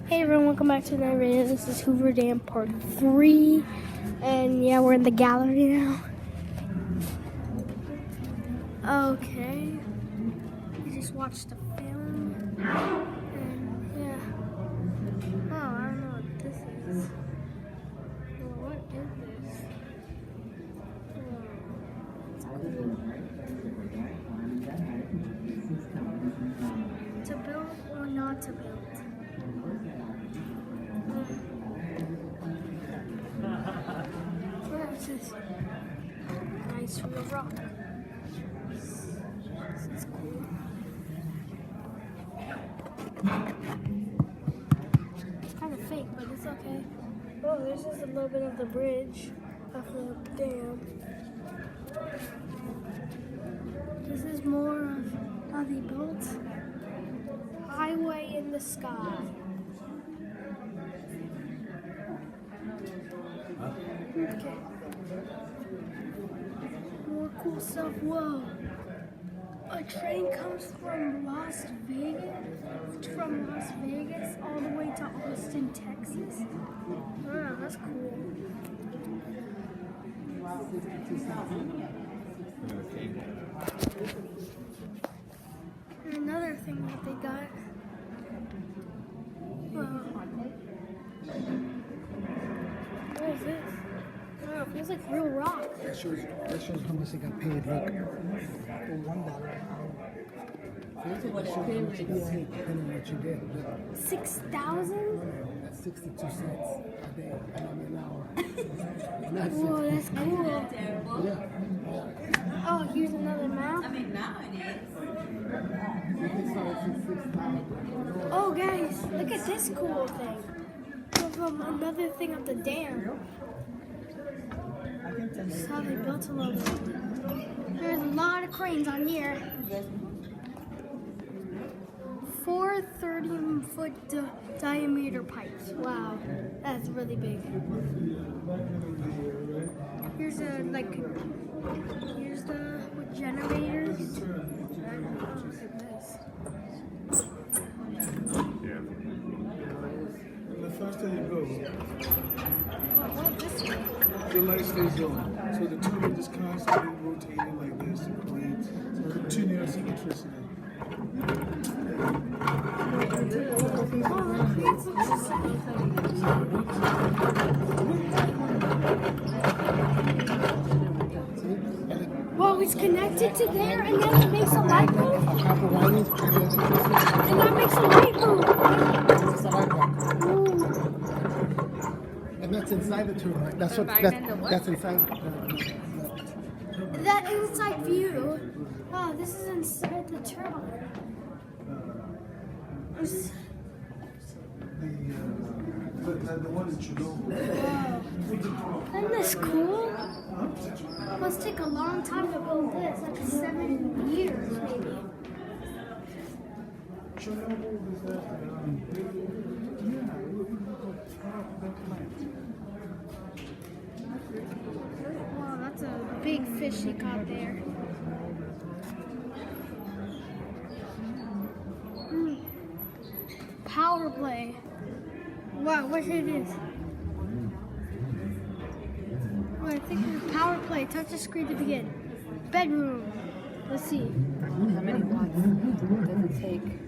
Hey everyone, welcome back to another video. This is Hoover Dam Part 3. And yeah, we're in the gallery now. Okay. We just watched the film. And yeah. Oh, I don't know what this is. Well, what is this? To build or not to build? Where is this? Nice real rock. This is cool. It's kind of fake, but it's okay. Oh, there's just a little bit of the bridge of the dam. This is more of how they built highway in the sky. Okay. More cool stuff. Whoa. A train comes from Las Vegas all the way to Austin, Texas. Wow, that's cool. And another thing that they got. What is this? Oh, it feels like real rock. That shows how much they got paid. Look, for $1 an hour. What you get, depending on what you get. 6,000? That's 62 cents a day. I mean an hour. Whoa, that's cool. Yeah. Oh, here's another map. I mean, now it is. Oh, guys, look at this cool thing. From another thing of the dam. This is how they built a little bit. There's a lot of cranes on here. 4 30-foot diameter pipes. Wow, that's really big. Here's the with generators. Oh, look at this. The faster you go, What is this? the light stays on. So the tuner just constantly rotating like this and playing. So it continuous electricity. Well, it's connected to there, and then it makes a light bulb. And that makes a light bulb. And that's inside the tuner, right? That's inside. That inside view. Oh, this is inside the turbine. The one that you know. Isn't this cool? It must take a long time to build this, like 7 years maybe. Wow, that's a big fish he caught there. Power play. Wow, what it is? Oh, I think it's power play. Touch the screen to begin. Bedroom. Let's see. How many watts does it take?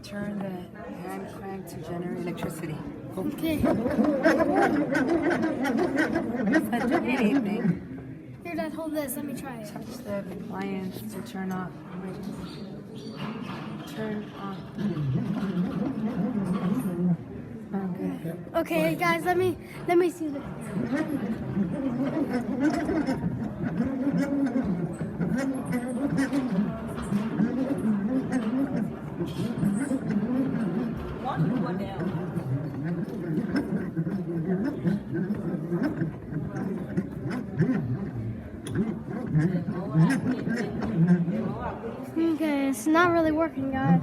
Turn the hand crank to generate electricity. Okay. It's not doing anything. Here, Dad, hold this. Let me try it. Touch the appliance to turn off. Turn off. Okay. Okay, guys, let me see this. One down. Okay, it's not really working, guys.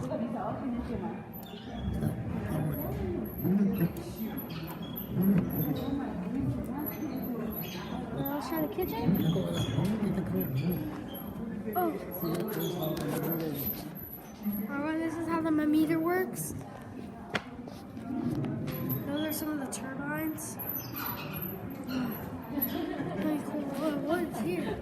Let's try the kitchen. Oh. I'll run this that my meter works. Those are some of the turbines. Really cool. What is here?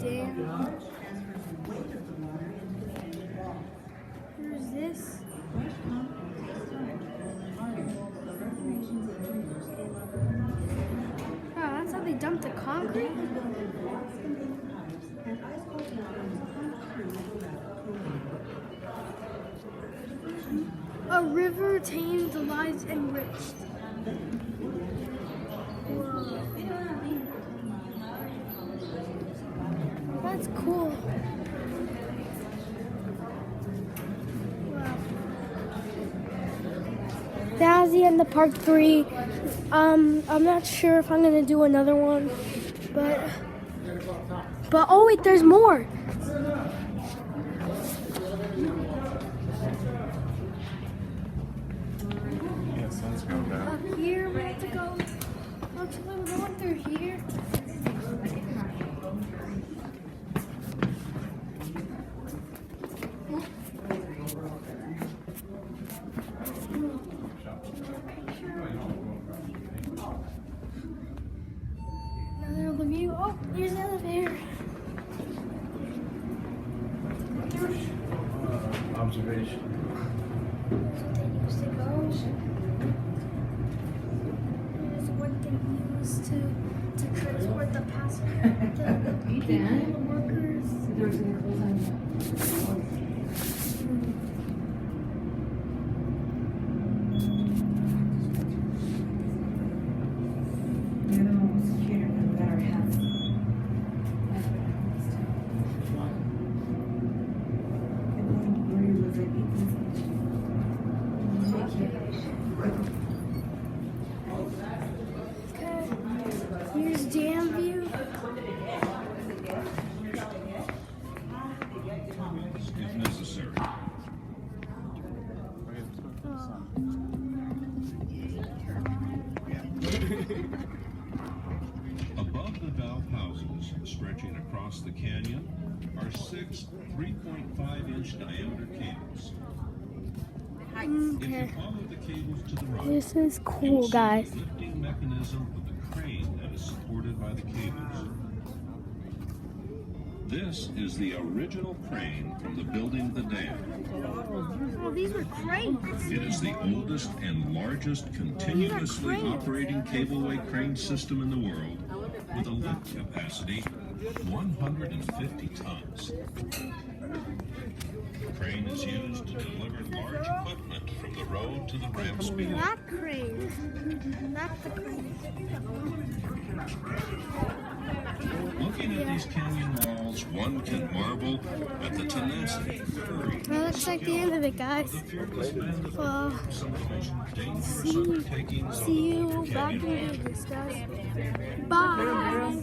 Damn. Where's this? Oh, that's how they dump the concrete? A river tamed, the lives enriched. Whoa. That's cool. Wow. That was the end of part 3. I'm not sure if I'm gonna do another one, but oh wait, there's more. Yeah, sun's going down. Up here, we have to go. Actually, we're going through here. Another view. Oh, here's the elevator. Observation. They used to go. Here's what they used to transport the passengers, the people, the workers. Okay. Here's dam view. If necessary. Above the valve houses, stretching across the canyon, are 6 3.5-inch diameter cables. If Okay. you follow the cables to the right, This is you'll cool, see guys. the lifting mechanism of the crane that is supported by the cables. This is the original crane from the building of the dam. Oh, these were cranes. It is the oldest and largest continuously cranes. operating cableway crane system in the world, with a lift capacity 150 tons. The crane is used to deliver large equipment from the road to the ramp speed. That crane. That's the crane. Looking at these canyon walls, one can marvel at the tenacity, courage, That looks like the end of it, guys. the fearless men that Well, perform some of the most dangerous see undertakings on you the back canyon. in Vegas, guys. Bye.